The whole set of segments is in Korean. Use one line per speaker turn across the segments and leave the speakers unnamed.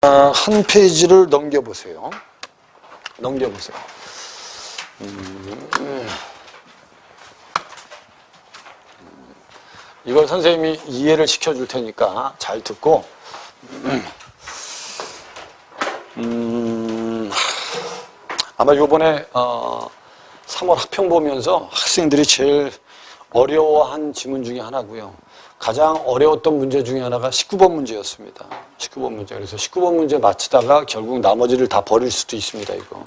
한 페이지를 넘겨보세요. 넘겨보세요. 이걸 선생님이 이해를 시켜줄 테니까 잘 듣고 아마 요번에 3월 학평 보면서 학생들이 제일 어려워한 지문 중에 하나고요. 가장 어려웠던 문제 중에 하나가 19번 문제였습니다. 19번 문제. 그래서 19번 문제 마치다가 결국 나머지를 다 버릴 수도 있습니다, 이거.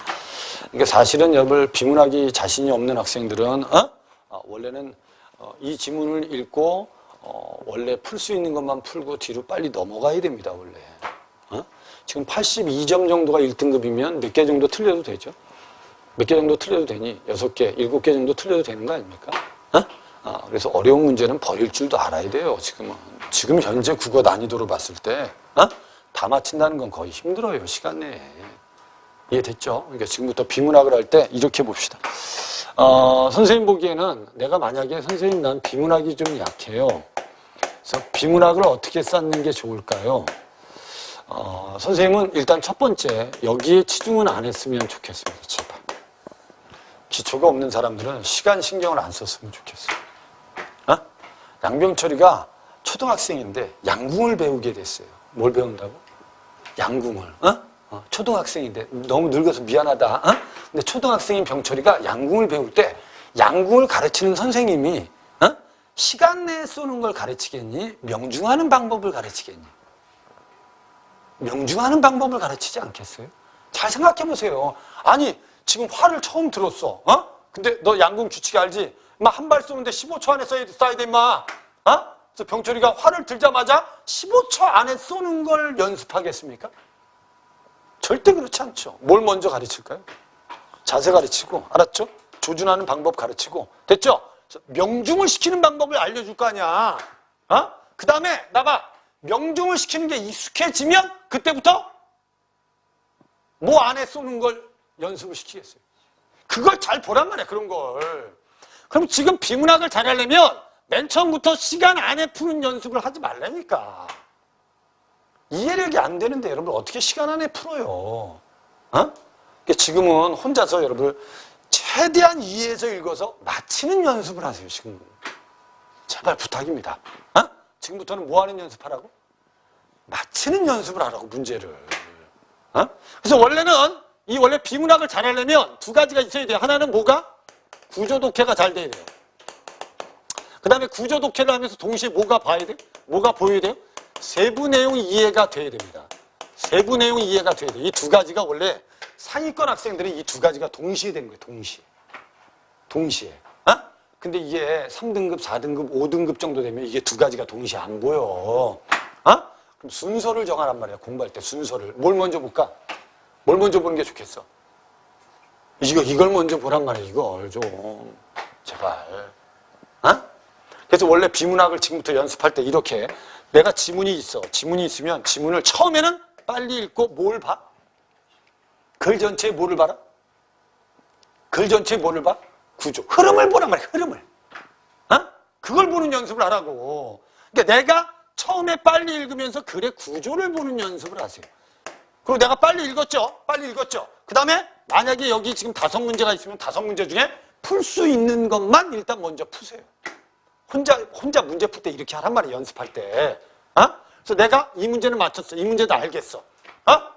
그러니까 사실은 여러분 비문학이 자신이 없는 학생들은 원래는 이 지문을 읽고 원래 풀 수 있는 것만 풀고 뒤로 빨리 넘어가야 됩니다, 원래. 지금 82점 정도가 1등급이면 몇 개 정도 틀려도 되죠? 몇 개 정도 틀려도 되니? 6개, 7개 정도 틀려도 되는 거 아닙니까? 그래서 어려운 문제는 버릴 줄도 알아야 돼요, 지금은. 지금 현재 국어 난이도로 봤을 때, 다 맞힌다는 건 거의 힘들어요, 시간 내에. 이해됐죠? 그러니까 지금부터 비문학을 할 때 이렇게 봅시다. 선생님 보기에는 내가 만약에 선생님 난 비문학이 좀 약해요. 그래서 비문학을 어떻게 쌓는 게 좋을까요? 선생님은 일단 첫 번째, 여기에 치중은 안 했으면 좋겠습니다, 제발. 기초가 없는 사람들은 시간 신경을 안 썼으면 좋겠어요. 양병철이가 초등학생인데 양궁을 배우게 됐어요. 뭘 배운다고? 양궁을. 초등학생인데 너무 늙어서 미안하다. 근데 초등학생인 병철이가 양궁을 배울 때 양궁을 가르치는 선생님이 시간 내에 쏘는 걸 가르치겠니? 명중하는 방법을 가르치겠니? 명중하는 방법을 가르치지 않겠어요? 잘 생각해 보세요. 아니 지금 활을 처음 들었어. 근데 너 양궁 규칙 알지? 막 한 발 쏘는데 15초 안에 쏴야 돼, 임마. 그래서 병철이가 활을 들자마자 15초 안에 쏘는 걸 연습하겠습니까? 절대 그렇지 않죠. 뭘 먼저 가르칠까요? 자세 가르치고, 알았죠? 조준하는 방법 가르치고, 됐죠? 명중을 시키는 방법을 알려줄 거 아니야. 그 다음에 나가 명중을 시키는 게 익숙해지면 그때부터 뭐 안에 쏘는 걸 연습을 시키겠어요. 그걸 잘 보란 말이야, 그런 걸. 그럼 지금 비문학을 잘하려면 맨 처음부터 시간 안에 푸는 연습을 하지 말라니까. 이해력이 안 되는데 여러분 어떻게 시간 안에 풀어요? 그러니까 지금은 혼자서 여러분 최대한 이해해서 읽어서 맞히는 연습을 하세요, 지금. 제발 부탁입니다. 지금부터는 뭐 하는 연습하라고? 맞히는 연습을 하라고, 문제를. 그래서 원래 비문학을 잘하려면 두 가지가 있어야 돼요. 하나는 뭐가? 구조 독해가 잘 돼야 돼요. 그 다음에 구조 독해를 하면서 동시에 뭐가 봐야 돼요? 뭐가 보여야 돼요? 세부 내용 이해가 돼야 됩니다. 세부 내용 이해가 돼야 돼요. 이 두 가지가 원래 상위권 학생들은 이 두 가지가 동시에 되는 거예요. 동시에. 근데 이게 3등급, 4등급, 5등급 정도 되면 이게 두 가지가 동시에 안 보여. 그럼 순서를 정하란 말이야, 공부할 때 순서를. 뭘 먼저 볼까? 뭘 먼저 보는 게 좋겠어? 이걸 먼저 보란 말이야, 이걸 좀. 제발. 그래서 원래 비문학을 지금부터 연습할 때 이렇게 내가 지문이 있어. 지문이 있으면 지문을 처음에는 빨리 읽고 뭘 봐? 글 전체에 뭐를 봐라? 글 전체에 뭐를 봐? 구조. 흐름을 보란 말이야, 흐름을. 그걸 보는 연습을 하라고. 그러니까 내가 처음에 빨리 읽으면서 글의 구조를 보는 연습을 하세요. 그리고 내가 빨리 읽었죠? 그 다음에 만약에 여기 지금 5문제가 있으면 5문제 중에 풀 수 있는 것만 일단 먼저 푸세요. 혼자 문제 풀 때 이렇게 하란 말이에요, 연습할 때. 그래서 내가 이 문제는 맞췄어. 이 문제도 알겠어.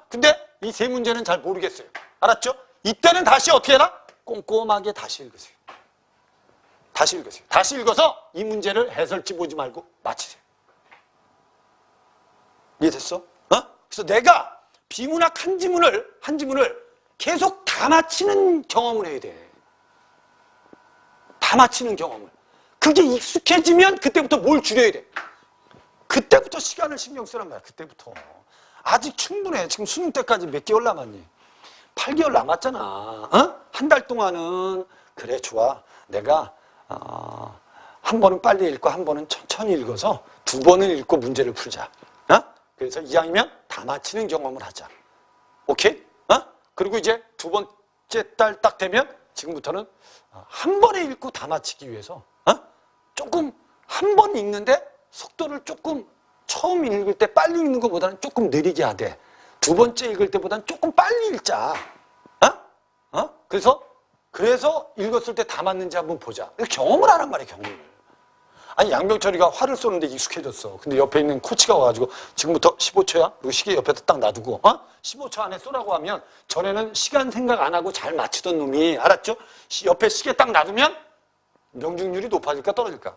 근데 이 세 문제는 잘 모르겠어요. 알았죠? 이때는 다시 어떻게 해라? 꼼꼼하게 다시 읽으세요. 다시 읽어서 이 문제를 해설지 보지 말고 맞히세요. 이해됐어? 그래서 내가 비문학 한 지문을 계속 다 맞히는 경험을 해야 돼. 다 맞히는 경험을. 그게 익숙해지면 그때부터 뭘 줄여야 돼. 그때부터 시간을 신경 쓰란 말이야. 그때부터. 아직 충분해. 지금 수능 때까지 몇 개월 남았니? 8개월 남았잖아. 한 달 동안은 그래 좋아. 내가 한 번은 빨리 읽고 한 번은 천천히 읽어서 두 번을 읽고 문제를 풀자. 그래서 이왕이면 다 맞히는 경험을 하자. 오케이? 그리고 이제 두 번째 달 딱 되면 지금부터는 한 번에 읽고 다 맞히기 위해서 조금 한 번 읽는데 속도를 조금 처음 읽을 때 빨리 읽는 것보다는 조금 느리게 하되 두 번째 읽을 때보다는 조금 빨리 읽자. 그래서 읽었을 때 다 맞는지 한번 보자. 경험을 하란 말이야, 경험을. 아니, 양병철이가 활을 쏘는데 익숙해졌어. 근데 옆에 있는 코치가 와가지고 지금부터 15초야? 그리고 시계 옆에다 딱 놔두고 15초 안에 쏘라고 하면 전에는 시간 생각 안 하고 잘 맞추던 놈이, 알았죠? 옆에 시계 딱 놔두면 명중률이 높아질까 떨어질까?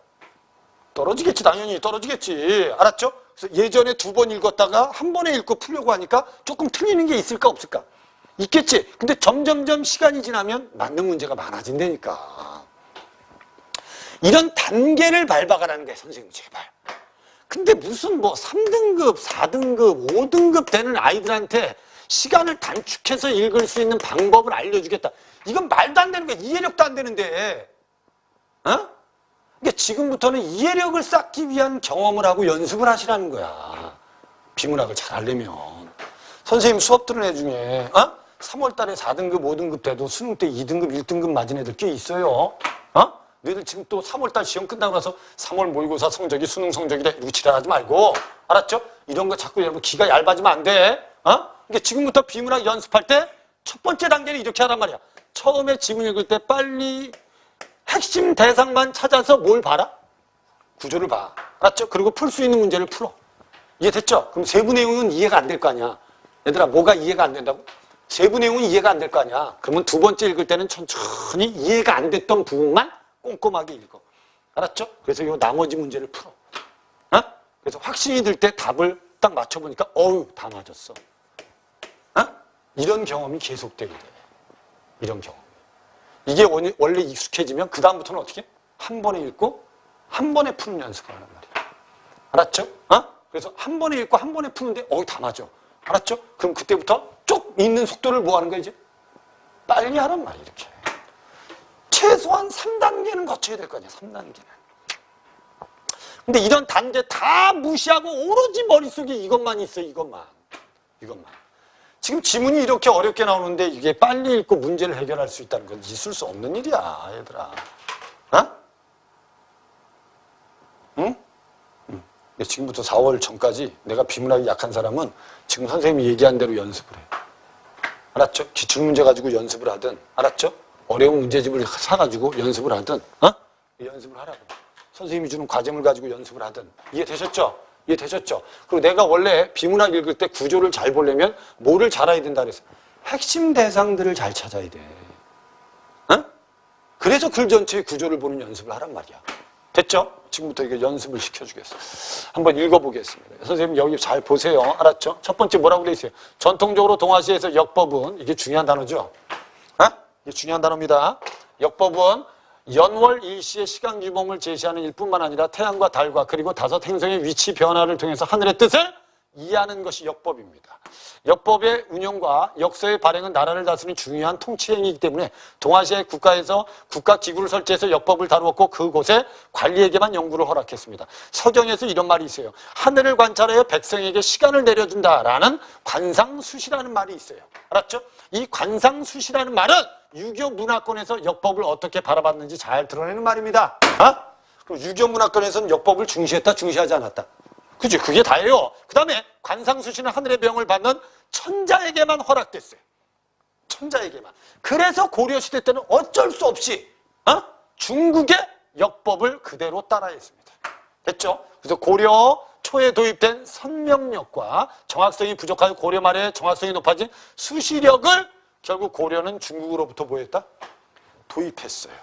떨어지겠지, 당연히 떨어지겠지. 알았죠? 그래서 예전에 2번 읽었다가 한 번에 읽고 풀려고 하니까 조금 틀리는 게 있을까 없을까? 있겠지. 근데 점점점 시간이 지나면 맞는 문제가 많아진다니까. 이런 단계를 밟아가라는 거야, 선생님, 제발. 근데 무슨 뭐 3등급, 4등급, 5등급 되는 아이들한테 시간을 단축해서 읽을 수 있는 방법을 알려주겠다. 이건 말도 안 되는 거야. 이해력도 안 되는데. 그러니까 지금부터는 이해력을 쌓기 위한 경험을 하고 연습을 하시라는 거야. 비문학을 잘 하려면. 선생님 수업 들은 애 중에 3월 달에 4등급, 5등급 돼도 수능 때 2등급, 1등급 맞은 애들 꽤 있어요. 너희들 지금 또 3월 달 시험 끝나고 나서 3월 모의고사 성적이 수능 성적이래 이러고 지랄하지 말고, 알았죠? 이런 거 자꾸 여러분 기가 얇아지면 안 돼. 그러니까 지금부터 비문학 연습할 때 첫 번째 단계는 이렇게 하란 말이야. 처음에 지문 읽을 때 빨리 핵심 대상만 찾아서 뭘 봐라? 구조를 봐. 알았죠? 그리고 풀 수 있는 문제를 풀어. 이해됐죠? 그럼 세부 내용은 이해가 안 될 거 아니야. 얘들아, 뭐가 이해가 안 된다고? 세부 내용은 이해가 안 될 거 아니야. 그러면 두 번째 읽을 때는 천천히 이해가 안 됐던 부분만 꼼꼼하게 읽어. 알았죠? 그래서 이 나머지 문제를 풀어. 그래서 확신이 들 때 답을 딱 맞춰보니까 어우, 다 맞았어. 이런 경험이 계속되게 돼. 이런 경험. 이게 원래 익숙해지면 그 다음부터는 어떻게? 한 번에 읽고 한 번에 푸는 연습을 하란 말이야. 알았죠? 그래서 한 번에 읽고 한 번에 푸는데 다 맞아. 알았죠? 그럼 그때부터 쭉 읽는 속도를 뭐 하는 거야, 이제? 빨리 하란 말이야, 이렇게. 최소한 3단계는 거쳐야 될 거 아니야, 3단계는. 근데 이런 단계 다 무시하고 오로지 머릿속에 이것만 있어, 이것만. 지금 지문이 이렇게 어렵게 나오는데 이게 빨리 읽고 문제를 해결할 수 있다는 건 있을 수 없는 일이야, 얘들아. 응? 지금부터 4월 전까지 내가 비문학이 약한 사람은 지금 선생님이 얘기한 대로 연습을 해. 알았죠? 기출문제 가지고 연습을 하든, 알았죠? 어려운 문제집을 사가지고 연습을 하든, 연습을 하라고. 선생님이 주는 과제물 가지고 연습을 하든. 이해되셨죠? 이해되셨죠? 그리고 내가 원래 비문학 읽을 때 구조를 잘 보려면 뭐를 잘 알아야 된다 그랬어? 핵심 대상들을 잘 찾아야 돼. 그래서 글 전체의 구조를 보는 연습을 하란 말이야. 됐죠? 지금부터 이거 연습을 시켜주겠어. 한번 읽어보겠습니다. 선생님 여기 잘 보세요. 알았죠? 첫 번째 뭐라고 돼 있어요? 전통적으로 동아시아에서 역법은, 이게 중요한 단어죠? 이게 중요한 단어입니다. 역법은 연월 일시의 시간 규범을 제시하는 일뿐만 아니라 태양과 달과 그리고 5 행성의 위치 변화를 통해서 하늘의 뜻을 이해하는 것이 역법입니다. 역법의 운영과 역서의 발행은 나라를 다스리는 중요한 통치행위이기 때문에 동아시아의 국가에서 국가기구를 설치해서 역법을 다루었고 그곳에 관리에게만 연구를 허락했습니다. 서경에서 이런 말이 있어요. 하늘을 관찰하여 백성에게 시간을 내려준다라는 관상수시라는 말이 있어요. 알았죠? 이 관상수시라는 말은 유교 문화권에서 역법을 어떻게 바라봤는지 잘 드러내는 말입니다. 그럼 유교 문화권에서는 역법을 중시했다, 중시하지 않았다? 그죠? 그게 다예요. 그 다음에 관상수시는 하늘의 병을 받는 천자에게만 허락됐어요. 천자에게만. 그래서 고려시대 때는 어쩔 수 없이 중국의 역법을 그대로 따라했습니다. 됐죠? 그래서 고려 초에 도입된 선명력과 정확성이 부족하여 고려 말에 정확성이 높아진 수시력을 결국 고려는 중국으로부터 뭐 했다? 도입했어요.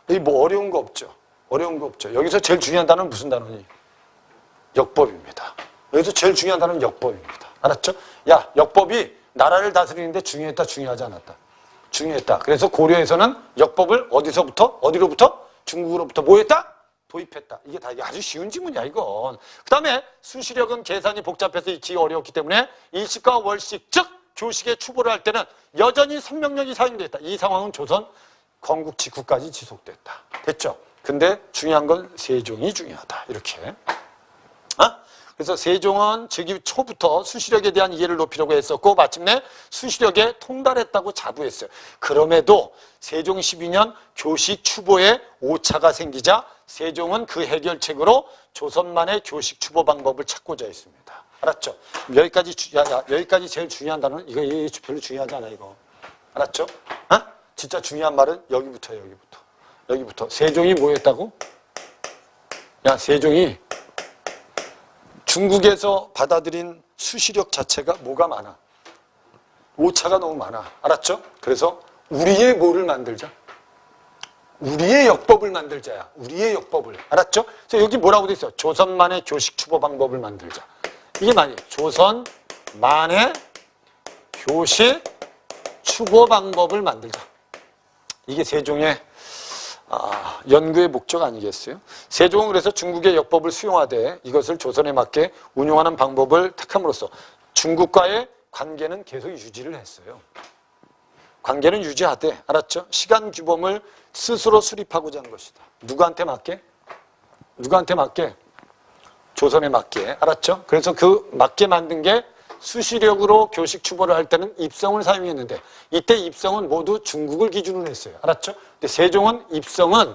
여기 뭐 어려운 거 없죠? 어려운 거 없죠? 여기서 제일 중요한 단어는 무슨 단어니? 역법입니다. 여기서 제일 중요한 단어는 역법입니다. 알았죠? 야, 역법이 나라를 다스리는데 중요했다, 중요하지 않았다? 중요했다. 그래서 고려에서는 역법을 어디서부터? 어디로부터? 중국으로부터 뭐 했다? 도입했다. 이게 다 아주 쉬운 지문이야, 이건. 그 다음에 수시력은 계산이 복잡해서 익히기 어려웠기 때문에 일식과 월식, 즉 교식의 추보를 할 때는 여전히 선명력이 사용됐다. 이 상황은 조선 건국 직후까지 지속됐다. 됐죠? 근데 중요한 건 세종이 중요하다. 이렇게. 그래서 세종은 즉위 초부터 수시력에 대한 이해를 높이려고 했었고 마침내 수시력에 통달했다고 자부했어요. 그럼에도 세종 12년 교식 추보에 오차가 생기자 세종은 그 해결책으로 조선만의 교식 추보 방법을 찾고자 했습니다. 알았죠? 여기까지 제일 중요한 단어는 이거 별로 중요하지 않아, 이거. 알았죠? 진짜 중요한 말은 여기부터야, 여기부터. 세종이 뭐 했다고? 세종이 중국에서 받아들인 수시력 자체가 뭐가 많아? 오차가 너무 많아. 알았죠? 그래서 우리의 뭐를 만들자? 우리의 역법을 만들자야. 우리의 역법을. 알았죠? 그래서 여기 뭐라고 돼 있어? 조선만의 교식 추보 방법을 만들자. 이게 말이에요. 조선만의 교식 추보 방법을 만들자. 이게 세종의 연구의 목적 아니겠어요? 세종은 그래서 중국의 역법을 수용하되 이것을 조선에 맞게 운용하는 방법을 택함으로써 중국과의 관계는 계속 유지를 했어요. 관계는 유지하되, 알았죠? 시간 규범을 스스로 수립하고자 하는 것이다. 누구한테 맞게? 조선에 맞게. 알았죠? 그래서 그 맞게 만든 게 수시력으로 교식 추보를 할 때는 입성을 사용했는데 이때 입성은 모두 중국을 기준으로 했어요. 알았죠? 근데 세종은 입성은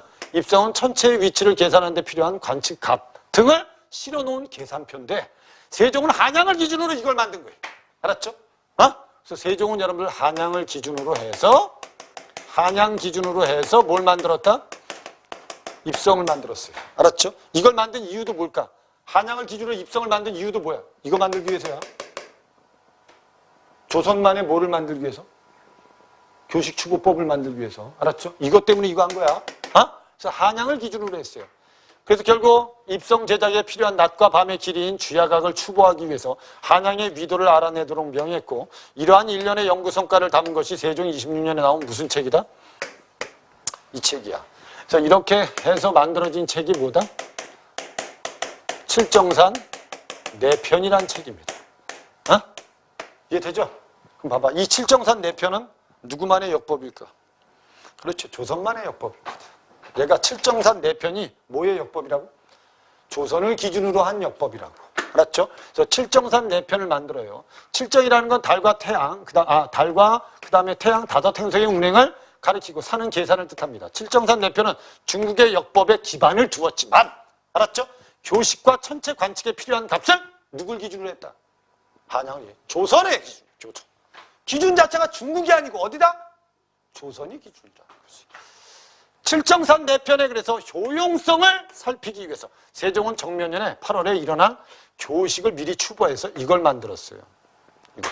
천체의 위치를 계산하는 데 필요한 관측값 등을 실어놓은 계산표인데 세종은 한양을 기준으로 이걸 만든 거예요. 알았죠? 그래서 세종은 여러분들 한양 기준으로 해서 뭘 만들었다? 입성을 만들었어요. 알았죠? 이걸 만든 이유도 뭘까? 한양을 기준으로 입성을 만든 이유도 뭐야? 이거 만들기 위해서야. 조선만의 뭐를 만들기 위해서? 교식 추보법을 만들기 위해서. 알았죠? 이것 때문에 이거 한 거야. 그래서 한양을 기준으로 했어요. 그래서 결국 입성 제작에 필요한 낮과 밤의 길이인 주야각을 추보하기 위해서 한양의 위도를 알아내도록 명했고 이러한 일련의 연구 성과를 담은 것이 세종 26년에 나온 무슨 책이다? 이 책이야. 그래서 이렇게 해서 만들어진 책이 뭐다? 칠정산 내편이란 책입니다. 이해되죠? 그럼 봐봐. 이 칠정산 내편은 누구만의 역법일까? 그렇죠. 조선만의 역법입니다. 얘가 칠정산 내편이 뭐의 역법이라고? 조선을 기준으로 한 역법이라고. 알았죠? 그래서 칠정산 내편을 만들어요. 칠정이라는 건 달과 태양, 달과 그다음에 태양 다섯 행성의 운행을 가리키고 사는 계산을 뜻합니다. 칠정산 내편은 중국의 역법에 기반을 두었지만, 알았죠? 교식과 천체 관측에 필요한 값을 누굴 기준으로 했다? 한양이. 조선의 기준. 기준 자체가 중국이 아니고 어디다? 조선이 기준이다. 칠정산 내편에 그래서 효용성을 살피기 위해서 세종은 정묘년에 8월에 일어난 교식을 미리 추보해서 이걸 만들었어요. 이거.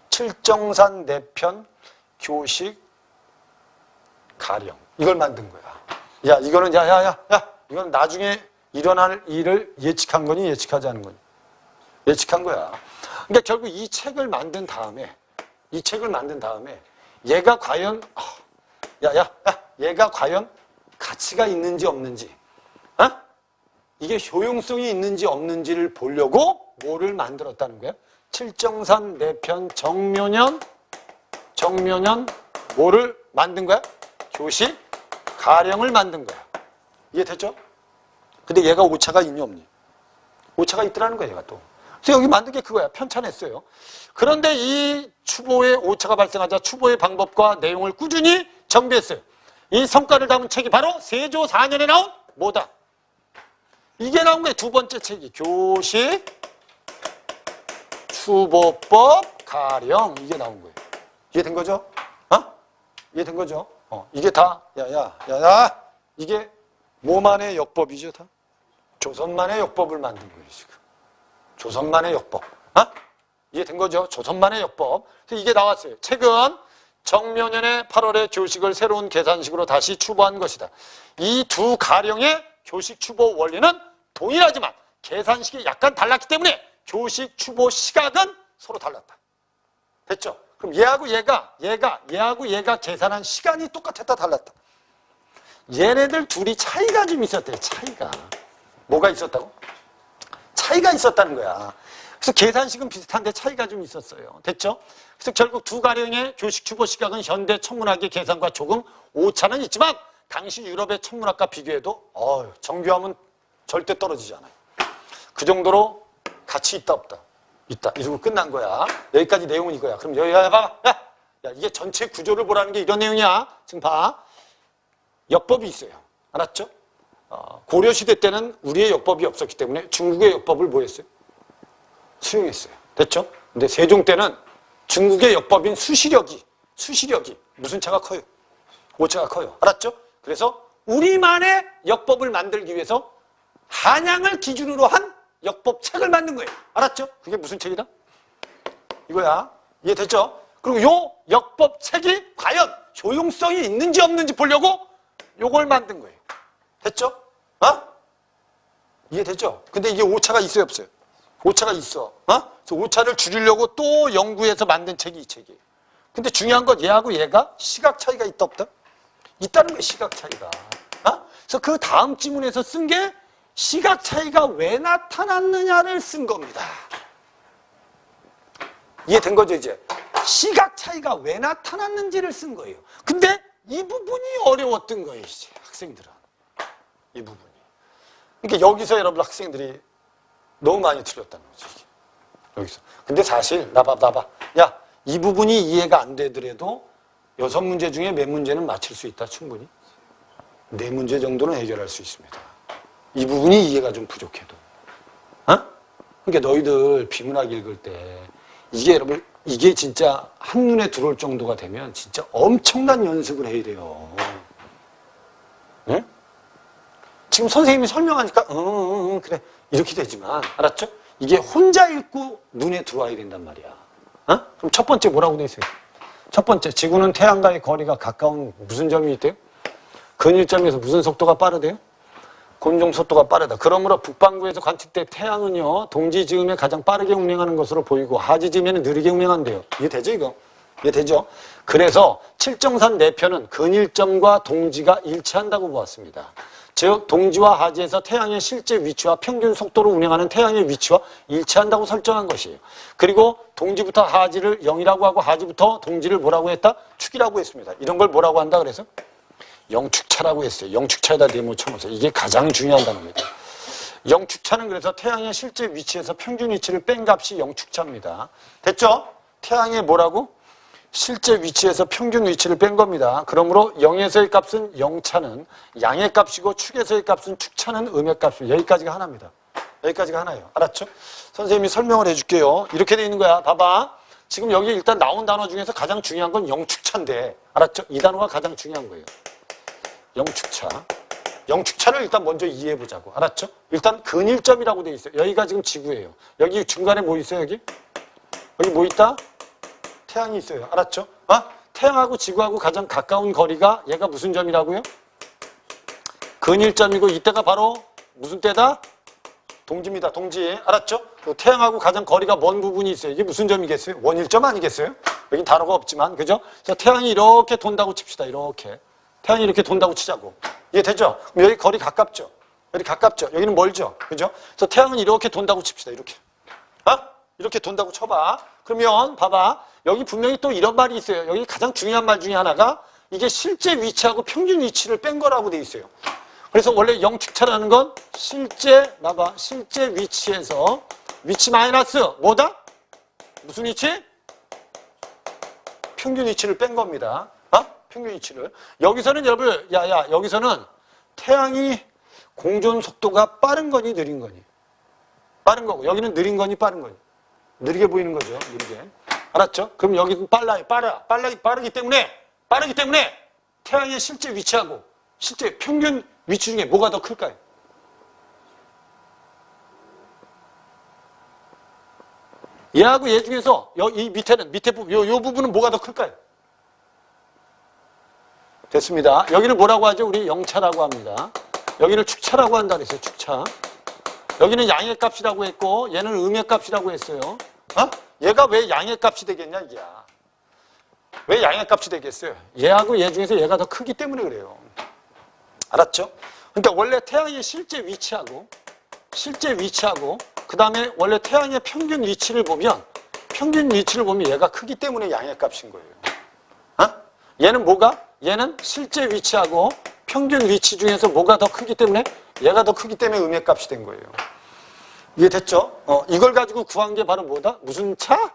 칠정산 내편 교식 가령. 이걸 만든 거야. 이거는 이건 나중에 일어날 일을 예측한 거니 예측하지 않은 거니? 예측한 거야. 그러니까 결국 이 책을 만든 다음에 얘가 과연 얘가 과연 가치가 있는지 없는지 이게 효용성이 있는지 없는지를 보려고 뭐를 만들었다는 거야? 칠정산 내편 정묘년 뭐를 만든 거야? 교식 가령을 만든 거야. 이해됐죠? 근데 얘가 오차가 있니 없니? 오차가 있더라는 거야, 얘가 또. 그래서 여기 만든 게 그거야. 편찬했어요. 그런데 이 추보에 오차가 발생하자 추보의 방법과 내용을 꾸준히 정비했어요. 이 성과를 담은 책이 바로 세조 4년에 나온 뭐다? 이게 나온 거예요. 두 번째 책이. 교식 추보법 가령. 이게 나온 거예요. 이해된 거죠? 이해된 거죠? 이게 다, 이게 뭐만의 역법이죠, 다? 조선만의 역법을 만든 거예요, 지금. 조선만의 역법. 이해된 거죠? 조선만의 역법. 그래서 이게 나왔어요. 책은 정묘년의 8월에 교식을 새로운 계산식으로 다시 추보한 것이다. 이 두 가령의 교식 추보 원리는 동일하지만 계산식이 약간 달랐기 때문에 교식 추보 시각은 서로 달랐다. 됐죠? 그럼 얘하고 얘가 계산한 시간이 똑같았다, 달랐다. 얘네들 둘이 차이가 좀 있었대요. 차이가. 뭐가 있었다고? 차이가 있었다는 거야. 그래서 계산식은 비슷한데 차이가 좀 있었어요. 됐죠? 그래서 결국 두 가령의 교식 추보 시각은 현대 천문학의 계산과 조금 오차는 있지만 당시 유럽의 천문학과 비교해도 정교함은 절대 떨어지지 않아요. 그 정도로 가치 있다 없다? 있다. 이러고 끝난 거야. 여기까지 내용은 이거야. 그럼 여기 봐. 이게 전체 구조를 보라는 게 이런 내용이야. 지금 봐. 역법이 있어요. 알았죠? 고려시대 때는 우리의 역법이 없었기 때문에 중국의 역법을 뭐 했어요? 수용했어요. 됐죠? 근데 세종 때는 중국의 역법인 수시력이 무슨 차가 커요? 오차가 커요. 알았죠? 그래서 우리만의 역법을 만들기 위해서 한양을 기준으로 한 역법책을 만든 거예요. 알았죠? 그게 무슨 책이다? 이거야. 이해됐죠? 그리고 요 역법책이 과연 효용성이 있는지 없는지 보려고 요걸 만든 거예요. 됐죠? 어? 이해됐죠? 근데 이게 오차가 있어요, 없어요? 오차가 있어. 어? 그래서 오차를 줄이려고 또 연구해서 만든 책이 이 책이에요. 근데 중요한 건 얘하고 얘가 시각 차이가 있다, 없다? 있다는 거예요, 시각 차이가. 어? 그래서 그 다음 지문에서 쓴 게 시각 차이가 왜 나타났느냐를 쓴 겁니다. 이해된 거죠, 이제? 시각 차이가 왜 나타났는지를 쓴 거예요. 근데 이 부분이 어려웠던 거예요, 이제 학생들은. 이 부분이. 그러니까 여기서 여러분 학생들이 너무 많이 틀렸다는 거죠, 이게. 여기서. 근데 사실 나봐. 야, 이 부분이 이해가 안 되더라도 6문제 중에 몇 문제는 맞힐 수 있다, 충분히. 4문제 정도는 해결할 수 있습니다. 이 부분이 이해가 좀 부족해도. 어? 그러니까 너희들 비문학 읽을 때 이게 여러분 이게 진짜 한눈에 들어올 정도가 되면 진짜 엄청난 연습을 해야 돼요. 응? 지금 선생님이 설명하니까 그래 이렇게 되지만 알았죠? 이게 혼자 읽고 눈에 들어와야 된단 말이야. 어? 그럼 첫 번째 뭐라고 돼 있어요? 첫 번째, 지구는 태양과의 거리가 가까운 무슨 점이 있대요? 근일점에서 무슨 속도가 빠르대요? 곤종 속도가 빠르다. 그러므로 북반구에서 관측된 태양은요, 동지 즈음에 가장 빠르게 운행하는 것으로 보이고 하지 즈음에는 느리게 운행한대요. 이해 되죠, 이거? 이해 되죠? 그래서 칠정산 내편은 근일점과 동지가 일치한다고 보았습니다. 즉, 동지와 하지에서 태양의 실제 위치와 평균 속도로 운행하는 태양의 위치와 일치한다고 설정한 것이에요. 그리고 동지부터 하지를 0이라고 하고 하지부터 동지를 뭐라고 했다? 축이라고 했습니다. 이런 걸 뭐라고 한다 그래서? 영축차라고 했어요. 영축차에다 네모 쳐놓으세요. 이게 가장 중요한 단어입니다. 영축차는 그래서 태양의 실제 위치에서 평균 위치를 뺀 값이 영축차입니다. 됐죠? 태양의 뭐라고? 실제 위치에서 평균 위치를 뺀 겁니다. 그러므로 0에서의 값은 영차는 양의 값이고 축에서의 값은 축차는 음의 값이에요. 여기까지가 하나입니다. 여기까지가 하나예요. 알았죠? 선생님이 설명을 해줄게요. 이렇게 돼 있는 거야. 봐봐. 지금 여기 일단 나온 단어 중에서 가장 중요한 건 영축차인데 알았죠? 이 단어가 가장 중요한 거예요. 영축차. 영축차를 일단 먼저 이해해보자고. 알았죠? 일단 근일점이라고 돼 있어요. 여기가 지금 지구예요. 여기 중간에 뭐 있어요, 여기? 여기 뭐 있다? 태양이 있어요. 알았죠? 태양하고 지구하고 가장 가까운 거리가 얘가 무슨 점이라고요? 근일점이고 이때가 바로 무슨 때다? 동지입니다. 동지. 알았죠? 태양하고 가장 거리가 먼 부분이 있어요. 이게 무슨 점이겠어요? 원일점 아니겠어요? 여긴 단어가 없지만, 그죠? 그래서 태양이 이렇게 돈다고 칩시다. 이렇게. 태양이 이렇게 돈다고 치자고. 이해되죠? 그럼 여기 거리 가깝죠? 여기 가깝죠? 여기는 멀죠? 그죠? 그래서 태양은 이렇게 돈다고 칩시다. 이렇게. 이렇게 돈다고 쳐봐. 그러면 봐봐. 여기 분명히 또 이런 말이 있어요. 여기 가장 중요한 말 중에 하나가 이게 실제 위치하고 평균 위치를 뺀 거라고 돼 있어요. 그래서 원래 영축차라는 건 실제 위치에서 위치 마이너스 뭐다? 무슨 위치? 평균 위치를 뺀 겁니다. 평균 위치를. 여기서는 여러분, 여기서는 태양이 공전 속도가 빠른 거니 느린 거니? 빠른 거고, 여기는 느린 거니 빠른 거니? 느리게 보이는 거죠, 느리게. 알았죠? 그럼 여기는 빠르기 때문에 태양의 실제 위치하고 실제 평균 위치 중에 뭐가 더 클까요? 얘하고 얘 중에서 이 밑에 부분, 요 부분은 뭐가 더 클까요? 됐습니다. 여기는 뭐라고 하죠? 우리 영차라고 합니다. 여기는 축차라고 한다 그랬어요. 축차. 여기는 양의 값이라고 했고 얘는 음의 값이라고 했어요. 얘가 왜 양의 값이 되겠냐 이게야. 왜 양의 값이 되겠어요? 얘하고 얘 중에서 얘가 더 크기 때문에 그래요. 알았죠? 그러니까 원래 태양의 실제 위치하고 그 다음에 원래 태양의 평균 위치를 보면 얘가 크기 때문에 양의 값인 거예요. 얘는 뭐가? 얘는 실제 위치하고 평균 위치 중에서 뭐가 더 크기 때문에 얘가 더 크기 때문에 음의 값이 된 거예요. 이해됐죠? 이걸 가지고 구한 게 바로 뭐다? 무슨 차?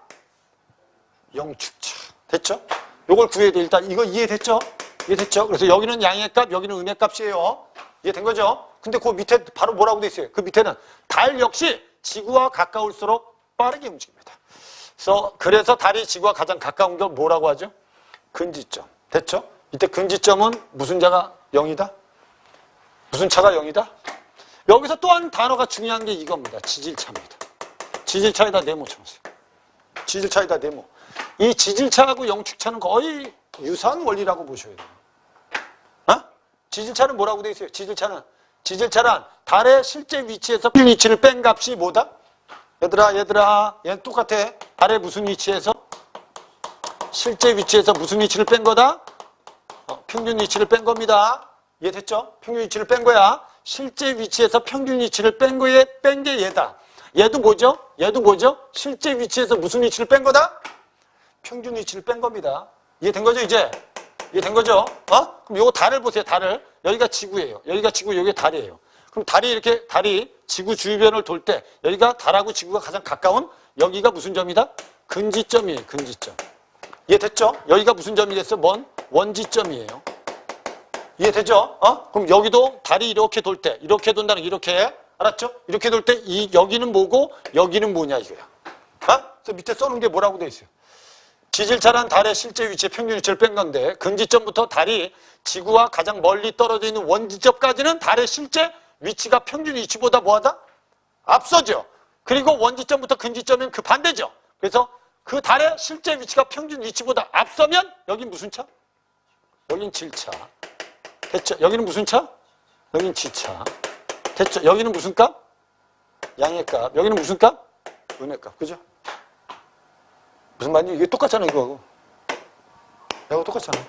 영축차. 됐죠? 요걸 구해야 돼. 일단 이거 이해됐죠? 이해됐죠? 그래서 여기는 양의 값, 여기는 음의 값이에요. 이해된 거죠? 근데 그 밑에 바로 뭐라고 돼 있어요? 그 밑에는 달 역시 지구와 가까울수록 빠르게 움직입니다. 그래서 달이 지구와 가장 가까운 걸 뭐라고 하죠? 근지점. 됐죠? 이때 근지점은 무슨 자가 0이다? 무슨 차가 0이다? 여기서 또 한 단어가 중요한 게 이겁니다. 지질차입니다. 지질차에다 네모 쳐보세요. 지질차에다 네모. 이 지질차하고 영축차는 거의 유사한 원리라고 보셔야 돼요. 어? 지질차는 뭐라고 되어 있어요? 지질차는 달의 실제 위치에서 위치를 뺀 값이 뭐다? 얘들아 얘는 똑같아. 달의 무슨 위치에서? 실제 위치에서 무슨 위치를 뺀 거다? 평균 위치를 뺀 겁니다. 이해됐죠? 평균 위치를 뺀 거야. 실제 위치에서 평균 위치를 뺀 게 얘다. 얘도 뭐죠? 실제 위치에서 무슨 위치를 뺀 거다? 평균 위치를 뺀 겁니다. 이해된 거죠, 이제? 이해된 거죠? 그럼 요거 달을 보세요, 달을. 여기가 지구예요. 여기가 지구, 여기가 달이에요. 그럼 달이 지구 주변을 돌 때, 여기가 달하고 지구가 가장 가까운 여기가 무슨 점이다? 근지점이에요, 근지점. 이해됐죠? 여기가 무슨 점이겠어? 원지점이에요. 이해되죠? 그럼 여기도 달이 이렇게 돌 때, 이렇게 돈다는 이렇게. 알았죠? 이렇게 돌 때 여기는 뭐고 여기는 뭐냐 이거야. 그래서 밑에 써놓은 게 뭐라고 돼 있어요? 지질차란 달의 실제 위치에 평균 위치를 뺀 건데 근지점부터 달이 지구와 가장 멀리 떨어져 있는 원지점까지는 달의 실제 위치가 평균 위치보다 뭐하다? 앞서죠. 그리고 원지점부터 근지점은 그 반대죠. 그래서 그 달의 실제 위치가 평균 위치보다 앞서면 여긴 무슨 차? 여긴 질차. 됐죠? 여기는 무슨 차? 여긴 지차. 됐죠? 여기는 무슨 값? 양의 값. 여기는 무슨 값? 음의 값. 그죠? 무슨 말이지? 이게 똑같잖아, 이거하고. 이거 똑같잖아.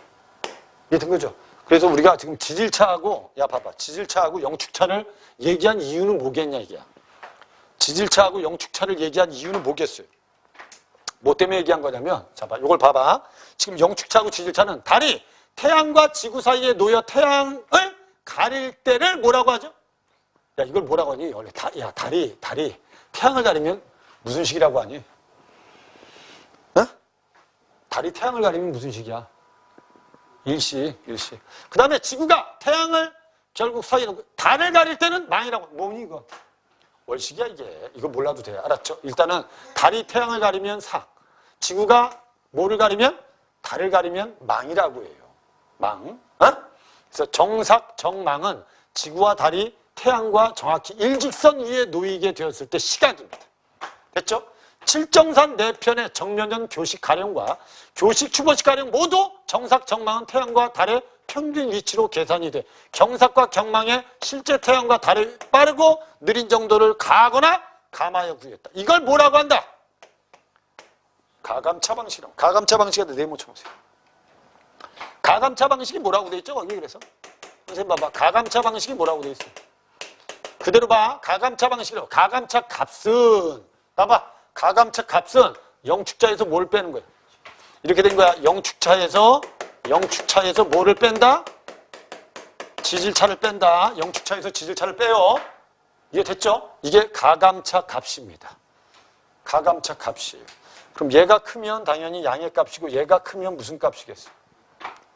이해된 거죠? 그래서 우리가 지금 지질차하고, 봐봐. 지질차하고 영축차를 얘기한 이유는 뭐겠냐, 이게. 지질차하고 영축차를 얘기한 이유는 뭐겠어요? 뭐 때문에 얘기한 거냐면, 봐. 이걸 봐봐. 지금 영축차하고 지질차는 달이 태양과 지구 사이에 놓여 태양을 가릴 때를 뭐라고 하죠? 이걸 뭐라고 하니? 원래 달이 태양을 가리면 무슨 식이라고 하니? 달이 태양을 가리면 무슨 식이야? 일식. 그 다음에 지구가 태양을 결국 사이에 놓고 달을 가릴 때는 망이라고. 뭐니 이거? 월식이야 이게. 이거 몰라도 돼. 알았죠? 일단은 달이 태양을 가리면 삭. 지구가 뭐를 가리면? 달을 가리면 망이라고 해요. 망. 그래서 정삭, 정망은 지구와 달이 태양과 정확히 일직선 위에 놓이게 되었을 때 시각입니다. 됐죠? 칠정산 4편의 정면전 교식 가령과 교식 추보식 가령 모두 정삭, 정망은 태양과 달의 평균 위치로 계산이 돼. 경삭과 경망의 실제 태양과 달의 빠르고 느린 정도를 가하거나 감하여 구했다. 이걸 뭐라고 한다? 가감차 방식이라고. 가감차 방식에다 네모 쳐보세요. 가감차 방식이 뭐라고 돼 있죠? 거기 그래서 선생님 봐봐. 가감차 방식이 뭐라고 돼 있어요? 그대로 봐. 가감차 방식이라고. 가감차 값은 봐봐. 가감차 값은 영축차에서 뭘 빼는 거야? 이렇게 된 거야. 영축차에서 뭐를 뺀다? 지질차를 뺀다. 영축차에서 지질차를 빼요. 이해됐죠? 이게 가감차 값입니다. 가감차 값이에요. 그럼 얘가 크면 당연히 양의 값이고 얘가 크면 무슨 값이겠어요?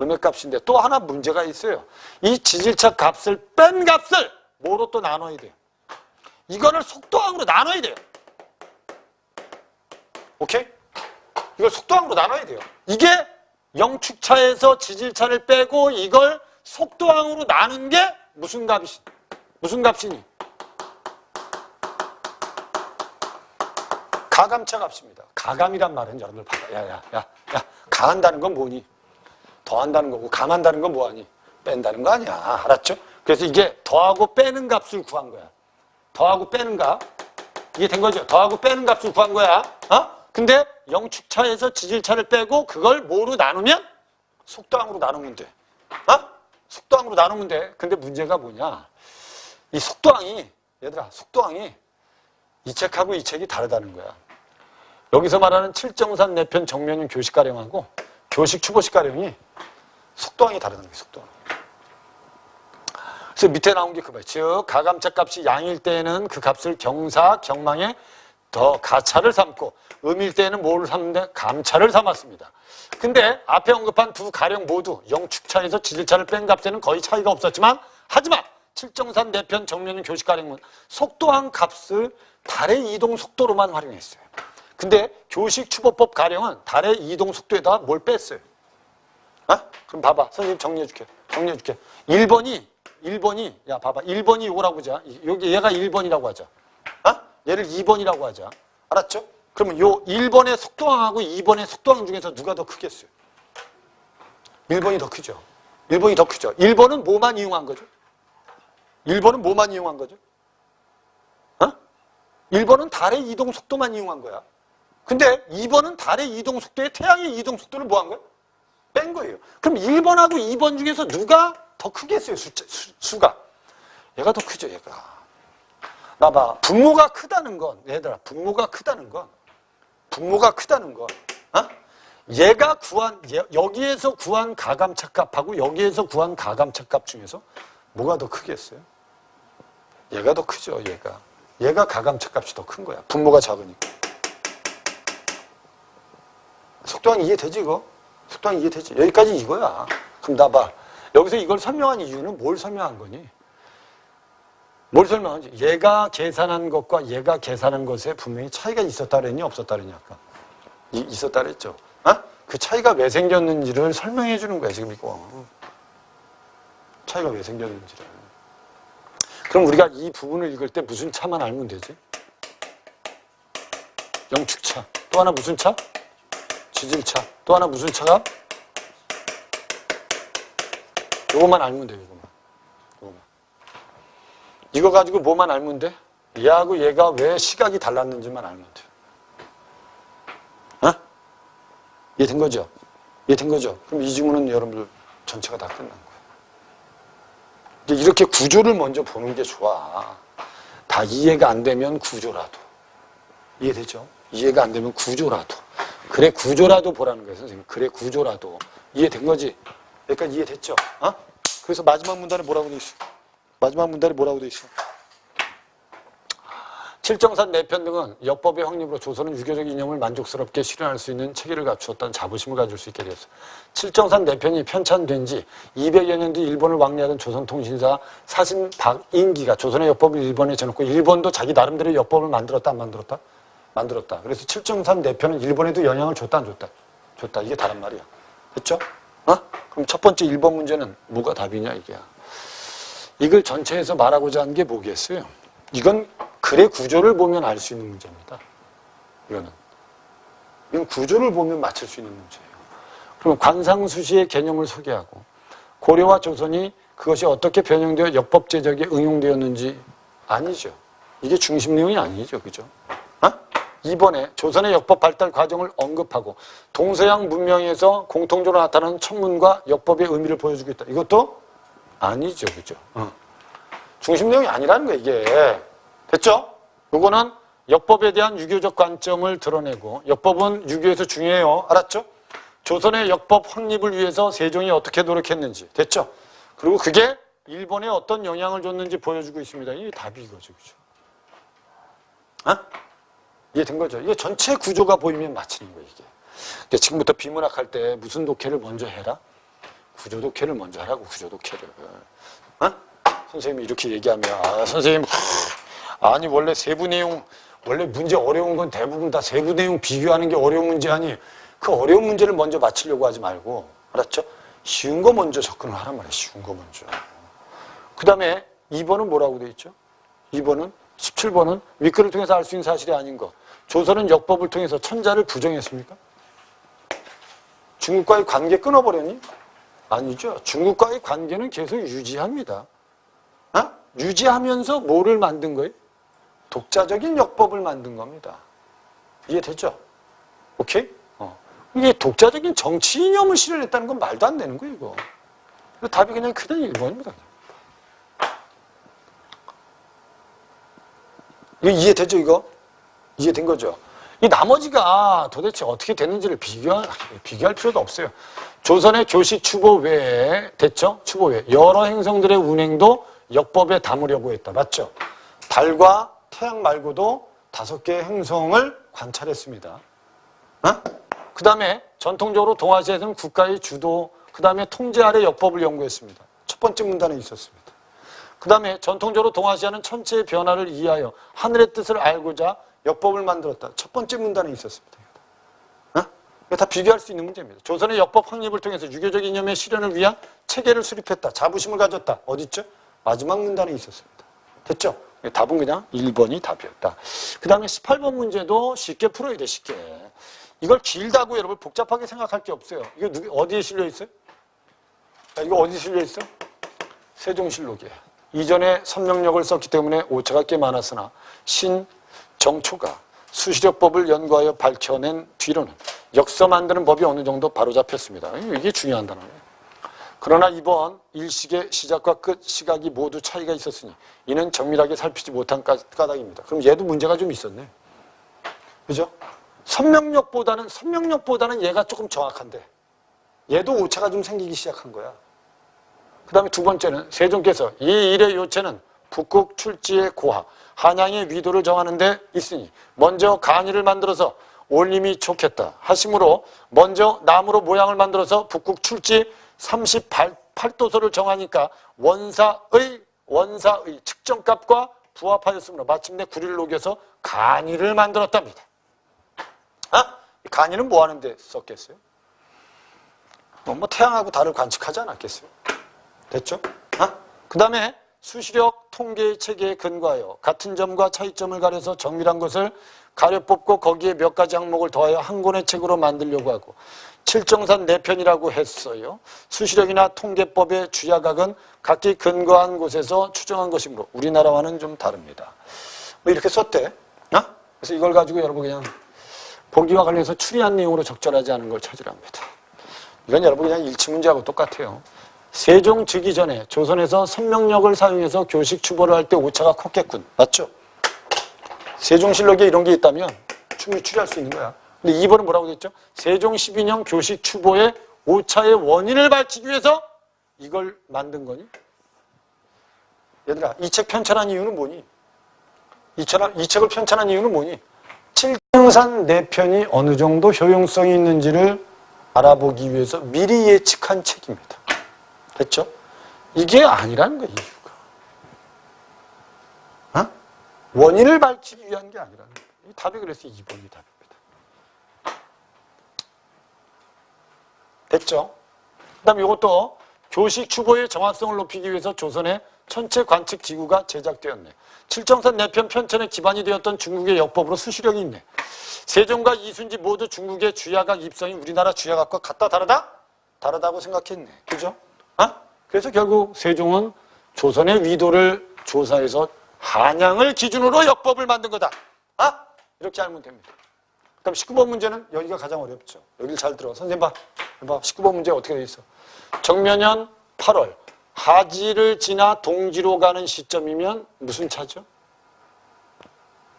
음의 값인데 또 하나 문제가 있어요. 이 지질차 값을 뺀 값을 뭐로 또 나눠야 돼요? 이거를 속도항으로 나눠야 돼요. 오케이? 이걸 속도항으로 나눠야 돼요. 이게 영축차에서 지질차를 빼고 이걸 속도항으로 나눈 게 무슨 값이니? 가감차 값입니다. 가감이란 말은 여러분들 봐봐. 야. 가한다는 건 뭐니? 더한다는 거고 감한다는 건 뭐하니? 뺀다는 거 아니야. 알았죠? 그래서 이게 더하고 빼는 값을 구한 거야. 더하고 빼는 값. 이게 된 거죠? 더하고 빼는 값을 구한 거야. 근데 영축차에서 지질차를 빼고 그걸 뭐로 나누면? 속도항으로 나누면 돼. 속도항으로 나누면 돼. 근데 문제가 뭐냐? 이 속도항이 이 책하고 이 책이 다르다는 거야. 여기서 말하는 칠정산 4편 정면인 교식 가령하고 교식 추보식 가령이 속도항이 다르다는 거예요. 속도항. 그래서 밑에 나온 게 그거예요. 즉 가감차 값이 양일 때에는 그 값을 경사, 경망에 더 가차를 삼고 음일 때에는 뭐를 삼는데? 감차를 삼았습니다. 근데 앞에 언급한 두 가령 모두 영축차에서 지질차를 뺀 값에는 거의 차이가 없었지만 하지만 칠정산 4편 정면인 교식 가령은 속도항 값을 달의 이동 속도로만 활용했어요. 근데 교식추보법 가령은 달의 이동 속도에다가 뭘 뺐어요? 그럼 봐봐. 선생님 정리해줄게. 1번이, 야, 봐봐. 1번이 요거라고 하자. 여기 얘가 1번이라고 하자. 얘를 2번이라고 하자. 알았죠? 그러면 요 1번의 속도항하고 2번의 속도항 중에서 누가 더 크겠어요? 1번이 더 크죠. 1번이 더 크죠. 1번은 뭐만 이용한 거죠? 1번은 달의 이동 속도만 이용한 거야. 근데 2번은 달의 이동 속도에 태양의 이동 속도를 뭐 한 거야? 뺀 거예요. 그럼 1번하고 2번 중에서 누가 더 크겠어요? 수가. 얘가 더 크죠, 얘가. 나봐. 분모가 크다는 건, 얘들아, 분모가 크다는 건, 얘가 구한, 여기에서 구한 가감차값하고 여기에서 구한 가감차값 중에서 뭐가 더 크겠어요? 얘가 더 크죠, 얘가. 얘가 가감차값이 더 큰 거야. 분모가 작으니까. 속도항 이해되지, 이거? 속도항 이해되지? 여기까지 이거야. 그럼 나봐. 여기서 이걸 설명한 이유는 뭘 설명한 거니? 뭘 설명하지? 얘가 계산한 것과 얘가 계산한 것에 분명히 차이가 있었다 그랬니? 없었다 그랬니? 아까? 있었다 그랬죠? 그 차이가 왜 생겼는지를 설명해 주는 거야, 지금 이거. 차이가 왜 생겼는지를. 그럼 우리가 이 부분을 읽을 때 무슨 차만 알면 되지? 영축차. 또 하나 무슨 차? 지질차. 또 하나 무슨 차가? 요것만 알면 돼, 요것만. 이거 가지고 뭐만 알면 돼? 얘하고 얘가 왜 시각이 달랐는지만 알면 돼. 이해된 거죠? 그럼 이 지문은 여러분들 전체가 다 끝난 거예요. 이제 이렇게 구조를 먼저 보는 게 좋아. 다 이해가 안 되면 구조라도. 이해되죠? 이해가 안 되면 구조라도. 그래, 구조라도 보라는 거예요, 선생님. 그래, 구조라도. 이해된 거지? 여기까지 이해됐죠? 그래서 마지막 문단에 뭐라고 돼 있어? 칠정산 내편 등은 역법의 확립으로 조선은 유교적 이념을 만족스럽게 실현할 수 있는 체계를 갖추었다는 자부심을 가질 수 있게 되었어. 칠정산 내편이 편찬된 지 200여 년 뒤 일본을 왕래하던 조선통신사 사신 박인기가 조선의 역법을 일본에 전했고 일본도 자기 나름대로 역법을 만들었다 안 만들었다? 만들었다. 그래서 칠정산 내편은 일본에도 영향을 줬다 안 줬다? 줬다. 이게 다른 말이야. 됐죠? 그럼 첫 번째 1번 문제는 뭐가 답이냐 이게야. 이걸 전체에서 말하고자 하는 게 뭐겠어요? 이건 글의 구조를 보면 알 수 있는 문제입니다. 이건 구조를 보면 맞출 수 있는 문제예요. 그럼 관상수시의 개념을 소개하고 고려와 조선이 그것이 어떻게 변형되어 역법 제적에 응용되었는지 아니죠. 이게 중심 내용이 아니죠. 그죠? 이번에 조선의 역법 발달 과정을 언급하고 동서양 문명에서 공통적으로 나타나는 천문과 역법의 의미를 보여주고 있다. 이것도 아니죠. 그죠? 중심 내용이 아니라는 거예요, 이게. 됐죠? 요거는 역법에 대한 유교적 관점을 드러내고 역법은 유교에서 중요해요. 알았죠? 조선의 역법 확립을 위해서 세종이 어떻게 노력했는지. 됐죠? 그리고 그게 일본에 어떤 영향을 줬는지 보여주고 있습니다. 이게 답이 이거죠. 그죠? 이해된 거죠? 이게 전체 구조가 보이면 맞히는 거예요, 이게. 근데 지금부터 비문학 할 때 무슨 독해를 먼저 해라? 구조 독해를 먼저 하라고, 구조 독해를. 선생님이 이렇게 얘기하면, 선생님, 아니, 원래 세부 내용, 원래 문제 어려운 건 대부분 다 세부 내용 비교하는 게 어려운 문제 아니, 그 어려운 문제를 먼저 맞히려고 하지 말고, 알았죠? 쉬운 거 먼저 접근을 하란 말이에요, 쉬운 거 먼저. 그 다음에 2번은 뭐라고 돼 있죠? 2번은, 17번은 밑글을 통해서 알 수 있는 사실이 아닌 것. 조선은 역법을 통해서 천자를 부정했습니까? 중국과의 관계 끊어버렸니? 아니죠. 중국과의 관계는 계속 유지합니다. 유지하면서 뭐를 만든 거예요? 독자적인 역법을 만든 겁니다. 이해됐죠? 오케이? 이게 독자적인 정치 이념을 실현했다는 건 말도 안 되는 거예요, 이거. 답이 그냥 그냥 1번입니다. 이거 이해되죠, 이거? 이해된 거죠? 이 나머지가 도대체 어떻게 됐는지를 비교할 필요도 없어요. 조선의 교식 추보 외에, 됐죠? 추보 외에 여러 행성들의 운행도 역법에 담으려고 했다. 맞죠? 달과 태양 말고도 5개의 행성을 관찰했습니다. 그 다음에 전통적으로 동아시아에서는 국가의 주도, 그 다음에 통제 아래 역법을 연구했습니다. 첫 번째 문단에 있었습니다. 그 다음에 전통적으로 동아시아는 천체의 변화를 이해하여 하늘의 뜻을 알고자 역법을 만들었다. 첫 번째 문단에 있었습니다. 이거 다 비교할 수 있는 문제입니다. 조선의 역법 확립을 통해서 유교적 이념의 실현을 위한 체계를 수립했다. 자부심을 가졌다. 어딨죠? 마지막 문단에 있었습니다. 됐죠? 답은 그냥 1번이 답이었다. 그 다음에 18번 문제도 쉽게 풀어야 돼, 쉽게. 이걸 길다고 여러분 복잡하게 생각할 게 없어요. 이거 어디에 실려 있어요? 이거 어디 실려 있어? 세종실록이에요. 이전에 선명력을 썼기 때문에 오차가 꽤 많았으나 신정초가 수시력법을 연구하여 밝혀낸 뒤로는 역서 만드는 법이 어느 정도 바로잡혔습니다. 이게 중요한 단어예요. 그러나 이번 일식의 시작과 끝 시각이 모두 차이가 있었으니 이는 정밀하게 살피지 못한 까닭입니다. 그럼 얘도 문제가 좀 있었네. 그죠? 선명력보다는 얘가 조금 정확한데 얘도 오차가 좀 생기기 시작한 거야. 그 다음에 두 번째는 세종께서 이 일의 요체는 북국 출지의 고하, 한양의 위도를 정하는 데 있으니 먼저 간이를 만들어서 올림이 좋겠다 하심으로 먼저 나무로 모양을 만들어서 북국 출지 38도서를 정하니까 원사의 측정값과 부합하였으므로 마침내 구리를 녹여서 간이를 만들었답니다. 간이는 뭐 하는데 썼겠어요? 뭐 태양하고 달을 관측하지 않았겠어요? 됐죠? 그 다음에 수시력 통계 체계에 근거하여 같은 점과 차이점을 가려서 정밀한 것을 가려 뽑고 거기에 몇 가지 항목을 더하여 한 권의 책으로 만들려고 하고 칠정산 4편이라고 했어요. 수시력이나 통계법의 주야각은 각기 근거한 곳에서 추정한 것이므로 우리나라와는 좀 다릅니다. 뭐 이렇게 썼대. 그래서 이걸 가지고 여러분 그냥 보기와 관련해서 추리한 내용으로 적절하지 않은 걸 찾으랍니다. 이건 여러분 그냥 일치문제하고 똑같아요. 세종 즉위 전에 조선에서 선명력을 사용해서 교식 추보를 할 때 오차가 컸겠군. 맞죠? 세종실록에 이런 게 있다면 충분히 추리할 수 있는 거야. 근데 2번은 뭐라고 됐죠? 세종 12년 교식 추보의 오차의 원인을 밝히기 위해서 이걸 만든 거니? 얘들아, 이 책 편찬한 이유는 뭐니? 이 책을 편찬한 이유는 뭐니? 칠정산 4편이 어느 정도 효용성이 있는지를 알아보기 위해서 미리 예측한 책입니다. 됐죠? 이게 아니라는 거예요, 이유가. 원인을 밝히기 위한 게 아니라는 거예요. 이 답이 그래서 2번이 답입니다. 됐죠? 그 다음에 이것도 교식 추보의 정확성을 높이기 위해서 조선의 천체 관측 기구가 제작되었네. 칠정산 4편 편찬의 기반이 되었던 중국의 역법으로 수시력이 있네. 세종과 이순지 모두 중국의 주야각 입성이 우리나라 주야각과 같다 다르다? 다르다고 생각했네. 그죠? 그래서 결국 세종은 조선의 위도를 조사해서 한양을 기준으로 역법을 만든 거다. 이렇게 알면 됩니다. 그 다음 19번 문제는 여기가 가장 어렵죠. 여기를 잘 들어. 선생님 봐. 19번 문제 어떻게 돼 있어? 정면년 8월. 하지를 지나 동지로 가는 시점이면 무슨 차죠?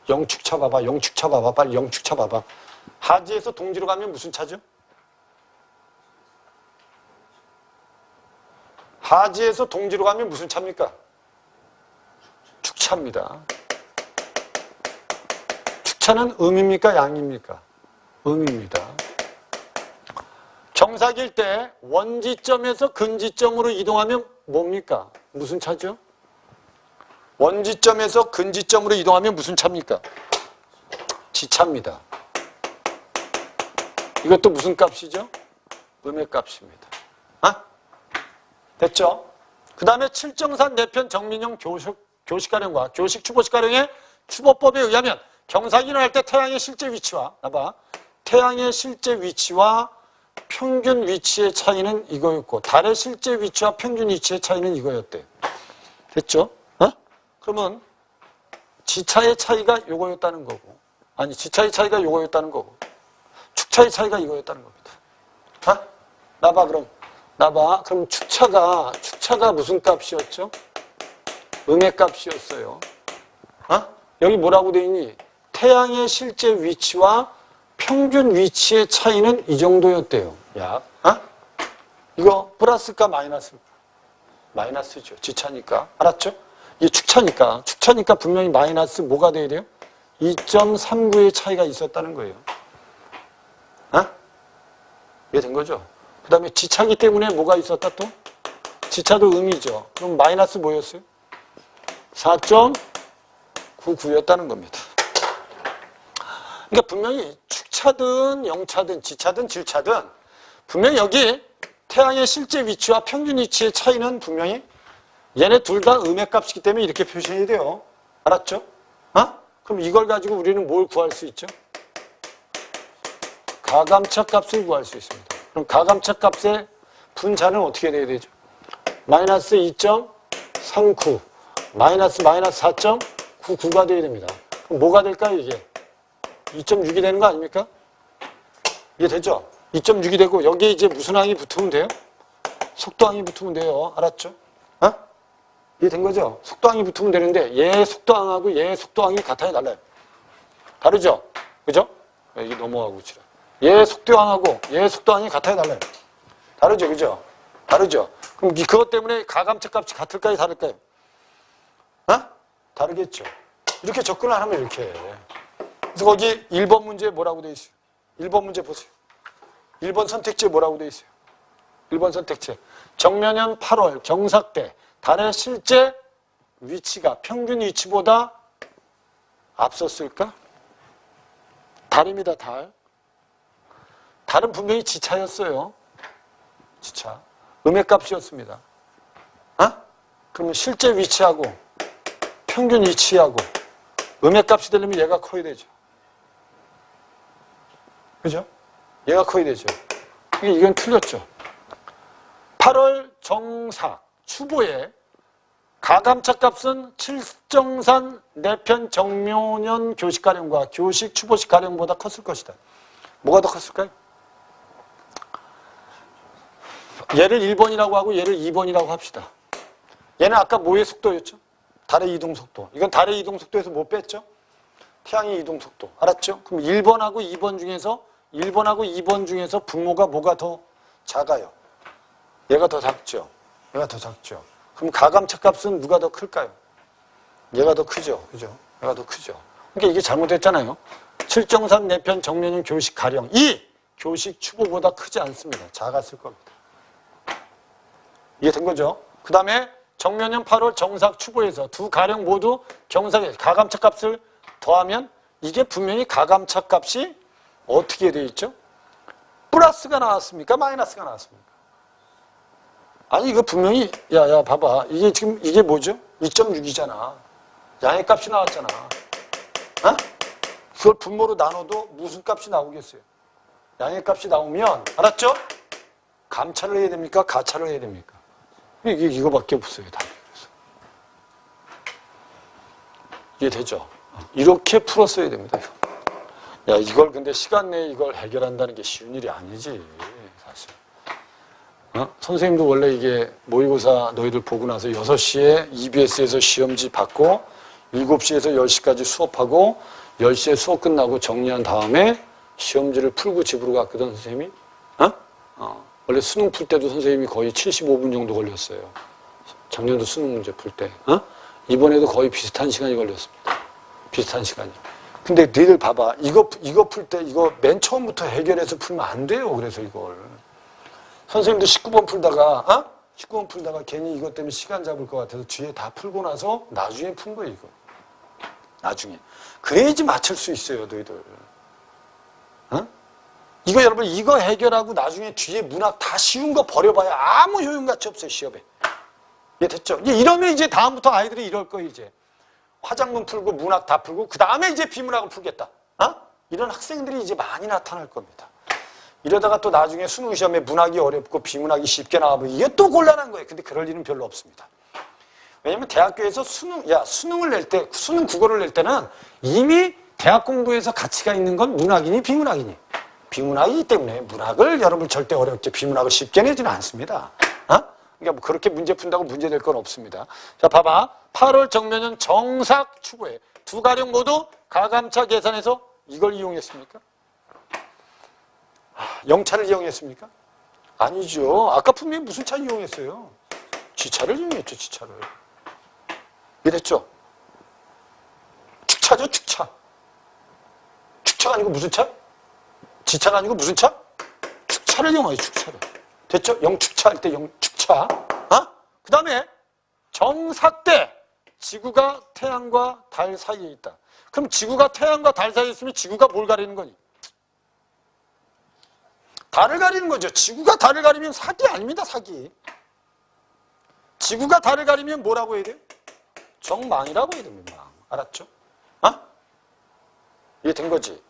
영축 쳐봐봐. 영축 쳐봐봐. 빨리 영축 쳐봐봐. 하지에서 동지로 가면 무슨 차죠? 하지에서 동지로 가면 무슨 차입니까? 축차입니다. 축차는 음입니까? 양입니까? 음입니다. 경사길 때 원지점에서 근지점으로 이동하면 뭡니까? 무슨 차죠? 원지점에서 근지점으로 이동하면 무슨 차입니까? 지차입니다. 이것도 무슨 값이죠? 음의 값입니다. 됐죠? 그 다음에 칠정산 4편 정민용 교식가령과 교식추보식가령의 추보법에 의하면 경사기를 할 때 태양의 실제 위치와 태양의 실제 위치와 평균 위치의 차이는 이거였고 달의 실제 위치와 평균 위치의 차이는 이거였대. 됐죠? 그러면 지차의 차이가 이거였다는 거고 지차의 차이가 이거였다는 거고 축차의 차이가 이거였다는 겁니다. 그럼 축차가 무슨 값이었죠? 음의 값이었어요. 여기 뭐라고 돼 있니? 태양의 실제 위치와 평균 위치의 차이는 이 정도였대요. 이거 플러스일까 마이너스일까? 마이너스죠. 지차니까. 알았죠? 이게 축차니까 분명히 마이너스 뭐가 돼야 돼요? 2.39의 차이가 있었다는 거예요. 이해된 거죠? 그 다음에 지차기 때문에 뭐가 있었다 또? 지차도 음이죠. 그럼 마이너스 뭐였어요? 4.99였다는 겁니다. 그러니까 분명히 축차든 영차든 지차든 질차든 분명히 여기 태양의 실제 위치와 평균 위치의 차이는 분명히 얘네 둘 다 음의 값이기 때문에 이렇게 표시해야 돼요. 알았죠? 그럼 이걸 가지고 우리는 뭘 구할 수 있죠? 가감차 값을 구할 수 있습니다. 그럼 가감차 값의 분자는 어떻게 돼야 되죠? 마이너스 2.39 마이너스 4.99가 돼야 됩니다. 그럼 뭐가 될까요 이게? 2.6이 되는 거 아닙니까? 이게 되죠? 2.6이 되고 여기에 이제 무슨 항이 붙으면 돼요? 속도항이 붙으면 돼요. 알았죠? 이게 된 거죠? 속도항이 붙으면 되는데 얘 속도항하고 얘 속도항이 같아요? 달라요? 다르죠? 그죠? 여기 넘어가고 지라. 얘 속도항하고 얘 속도항이 같아요? 달라요? 다르죠? 그죠? 다르죠? 그럼 그것 때문에 가감차 값이 같을까요? 다를까요? 다르겠죠? 이렇게 접근을 하면 이렇게 해. 그래서 거기 1번 문제에 뭐라고 돼 있어요? 1번 문제 보세요. 1번 선택지에 뭐라고 돼 있어요? 1번 선택지. 정면현 8월 경삭 때 달의 실제 위치가 평균 위치보다 앞섰을까? 달입니다, 달. 달은 분명히 지차였어요. 지차. 음의 값이었습니다. 그러면 실제 위치하고 평균 위치하고 음의 값이 되려면 얘가 커야 되죠. 그죠? 얘가 커야 되죠. 이건 틀렸죠. 8월 정삭 추보의 가감차 값은 칠정산 내편 정묘년 교식 가령과 교식 추보식 가령보다 컸을 것이다. 뭐가 더 컸을까요? 얘를 1번이라고 하고 얘를 2번이라고 합시다. 얘는 아까 뭐의 속도였죠? 달의 이동 속도. 이건 달의 이동 속도에서 뭐 뺐죠? 태양의 이동 속도. 알았죠? 그럼 1번하고 2번 중에서 분모가 뭐가 더 작아요? 얘가 더 작죠? 얘가 더 작죠? 그럼 가감차 값은 누가 더 클까요? 얘가 더 크죠? 그죠? 얘가 더 크죠? 그러니까 이게 잘못됐잖아요. 7.3 내편 정면은 교식 가령. 이 교식 추보보다 크지 않습니다. 작았을 겁니다. 이해된 거죠? 그 다음에 정면현 8월 정삭 추보에서 두 가령 모두 경삭의 가감차 값을 더하면 이게 분명히 가감차 값이 어떻게 되어 있죠? 플러스가 나왔습니까? 마이너스가 나왔습니까? 아니 이거 분명히 야 봐봐 이게 지금 이게 뭐죠? 2.6이잖아. 양의 값이 나왔잖아. 그걸 분모로 나눠도 무슨 값이 나오겠어요? 양의 값이 나오면 알았죠? 감차를 해야 됩니까? 가차를 해야 됩니까? 이거밖에 없어요. 답이. 그래서 이해되죠? 이렇게 풀었어야 됩니다. 야 이걸 근데 시간 내에 이걸 해결한다는 게 쉬운 일이 아니지 사실. 선생님도 원래 이게 모의고사 너희들 보고 나서 6시에 EBS에서 시험지 받고 7시에서 10시까지 수업하고 10시에 수업 끝나고 정리한 다음에 시험지를 풀고 집으로 갔거든 선생님이. 원래 수능 풀 때도 선생님이 거의 75분 정도 걸렸어요. 작년도 수능 문제 풀 때. 이번에도 거의 비슷한 시간이 걸렸습니다. 비슷한 시간이. 근데 너희들 봐봐. 이거 풀 때 이거 맨 처음부터 해결해서 풀면 안 돼요. 그래서 이걸. 선생님도 19번 풀다가 19번 풀다가 괜히 이것 때문에 시간 잡을 것 같아서 뒤에 다 풀고 나서 나중에 푼 거예요. 이거. 나중에. 그래야지 맞출 수 있어요. 너희들. 이거 여러분 이거 해결하고 나중에 뒤에 문학 다 쉬운 거 버려봐야 아무 효용가치 없어요. 시험에. 이해 됐죠? 이러면 이제 다음부터 아이들이 이럴 거예요. 이제. 화작문 풀고 문학 다 풀고 그 다음에 이제 비문학을 풀겠다. 이런 학생들이 이제 많이 나타날 겁니다. 이러다가 또 나중에 수능 시험에 문학이 어렵고 비문학이 쉽게 나오면 이게 또 곤란한 거예요. 근데 그럴 일은 별로 없습니다. 왜냐면 대학교에서 수능을 낼 때, 수능 국어를 낼 때는 이미 대학 공부에서 가치가 있는 건 문학이니 비문학이니. 비문학이기 때문에 문학을 여러분 절대 어렵게 비문학을 쉽게 내지는 않습니다. 그러니까 뭐 그렇게 문제 푼다고 문제 될 건 없습니다. 자, 봐봐. 8월 정면은 정삭 추보에 두 가령 모두 가감차 계산해서 이걸 이용했습니까? 영차를 이용했습니까? 아니죠. 아까 분명히 무슨 차 이용했어요? 지차를 이용했죠. 지차를. 이랬죠? 축차죠. 축차. 축차가 아니고 무슨 차? 지차가 아니고 무슨 차? 축차를 이용해요. 축차를. 됐죠? 영축차 할 때 영축차. 그 다음에 정삭 때 지구가 태양과 달 사이에 있다. 그럼 지구가 태양과 달 사이에 있으면 지구가 뭘 가리는 거니? 달을 가리는 거죠. 지구가 달을 가리면 사기 아닙니다. 사기. 지구가 달을 가리면 뭐라고 해야 돼요? 정망이라고 해야 됩니다. 망. 알았죠? 이해된 거지?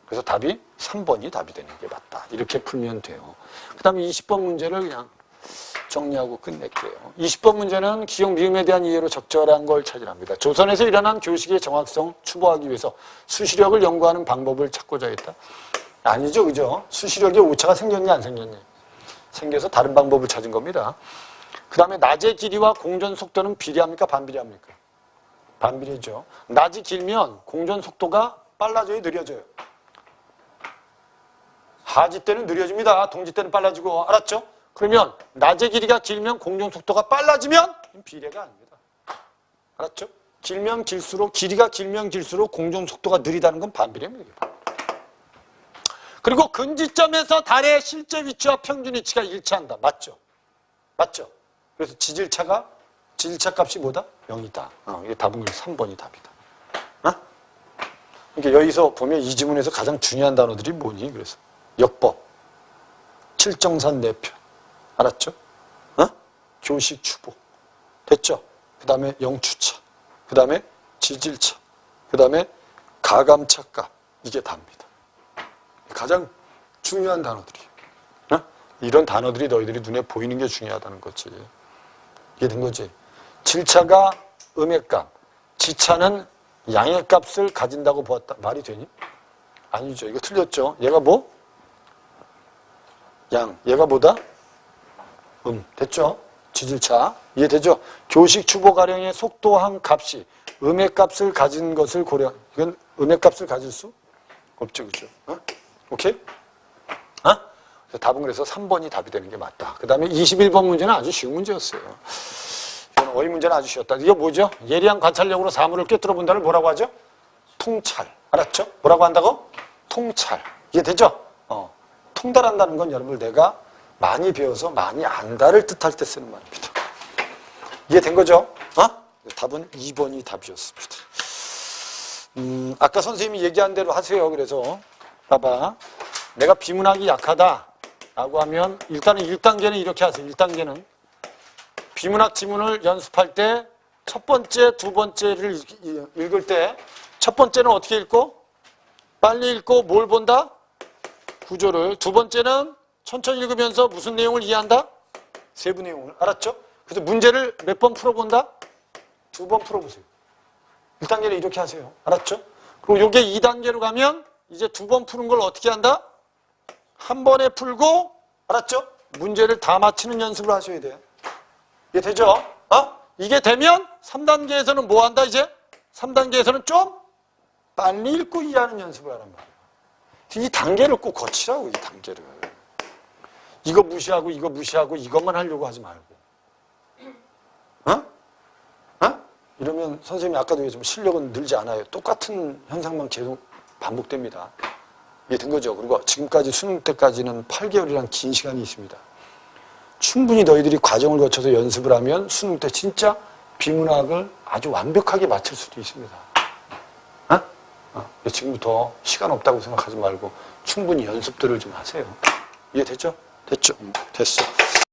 그래서 답이 3번이 답이 되는 게 맞다. 이렇게 풀면 돼요. 그 다음에 20번 문제를 그냥 정리하고 끝낼게요. 20번 문제는 기억 미음에 대한 이해로 적절한 걸 찾으랍니다. 조선에서 일어난 교식의 정확성 추구하기 위해서 수시력을 연구하는 방법을 찾고자 했다. 아니죠, 그죠? 수시력에 오차가 생겼니 안 생겼니? 생겨서 다른 방법을 찾은 겁니다. 그 다음에 낮의 길이와 공전 속도는 비례합니까? 반비례합니까? 반비례죠. 낮이 길면 공전 속도가 빨라져요, 느려져요? 하지 때는 느려집니다. 동지 때는 빨라지고. 알았죠? 그러면 낮의 길이가 길면 공전 속도가 빨라지면 비례가 아닙니다. 알았죠? 길면 길수록, 길이가 길면 길수록 공전 속도가 느리다는 건 반비례입니다. 그리고 근지점에서 달의 실제 위치와 평균 위치가 일치한다. 맞죠? 맞죠? 그래서 지질차 값이 뭐다? 0이다. 이게 답은 3번이 답이다. 그러니까 여기서 보면 이 지문에서 가장 중요한 단어들이 뭐니? 그래서 역법, 칠정산 내표, 알았죠? 교식 추보, 됐죠? 그 다음에 영추차, 그 다음에 지질차, 그 다음에 가감차값, 이게 답니다. 가장 중요한 단어들이에요. 이런 단어들이 너희들이 눈에 보이는 게 중요하다는 거지. 이게 된 거지. 질차가 음의 값, 지차는 양의 값을 가진다고 보았다. 말이 되니? 아니죠. 이거 틀렸죠. 얘가 뭐? 양. 얘가 뭐다? 됐죠? 지질차. 이해되죠? 교식 추보 가령의 속도한 값이 음의 값을 가진 것을 고려. 이건 음의 값을 가질 수 없죠. 그죠? 오케이? 그래서 답은 그래서 3번이 답이 되는 게 맞다. 그 다음에 21번 문제는 아주 쉬운 문제였어요. 이건 어휘 문제는 아주 쉬웠다. 이거 뭐죠? 예리한 관찰력으로 사물을 꿰뚫어 본다를 뭐라고 하죠? 통찰. 알았죠? 뭐라고 한다고? 통찰. 이해되죠? 통달한다는 건 여러분 내가 많이 배워서 많이 안다를 뜻할 때 쓰는 말입니다. 이해된 거죠? 답은 2번이 답이었습니다. 아까 선생님이 얘기한 대로 하세요. 그래서 봐봐. 내가 비문학이 약하다라고 하면 일단은 1단계는 이렇게 하세요. 1단계는 비문학 지문을 연습할 때 첫 번째, 두 번째를 읽을 때 첫 번째는 어떻게 읽고? 빨리 읽고 뭘 본다? 구조를. 두 번째는 천천히 읽으면서 무슨 내용을 이해한다? 세부 내용을. 알았죠? 그래서 문제를 몇 번 풀어본다? 2번 풀어보세요. 1단계는 이렇게 하세요. 알았죠? 그리고 이게 2단계로 가면 이제 2번 푸는 걸 어떻게 한다? 한 번에 풀고, 알았죠? 문제를 다 맞히는 연습을 하셔야 돼요. 이게 되죠? 이게 되면 3단계에서는 뭐 한다 이제? 3단계에서는 좀 빨리 읽고 이해하는 연습을 하란 말이에요. 이 단계를 꼭 거치라고, 이 단계를. 이거 무시하고 이거 무시하고 이것만 하려고 하지 말고. 이러면 선생님이 아까도 얘기했지만 실력은 늘지 않아요. 똑같은 현상만 계속 반복됩니다. 이게 된 거죠. 그리고 지금까지 수능 때까지는 8개월이란 긴 시간이 있습니다. 충분히 너희들이 과정을 거쳐서 연습을 하면 수능 때 진짜 비문학을 아주 완벽하게 맞출 수도 있습니다. 지금부터 시간 없다고 생각하지 말고 충분히 연습들을 좀 하세요. 이해됐죠? 됐죠? 됐어.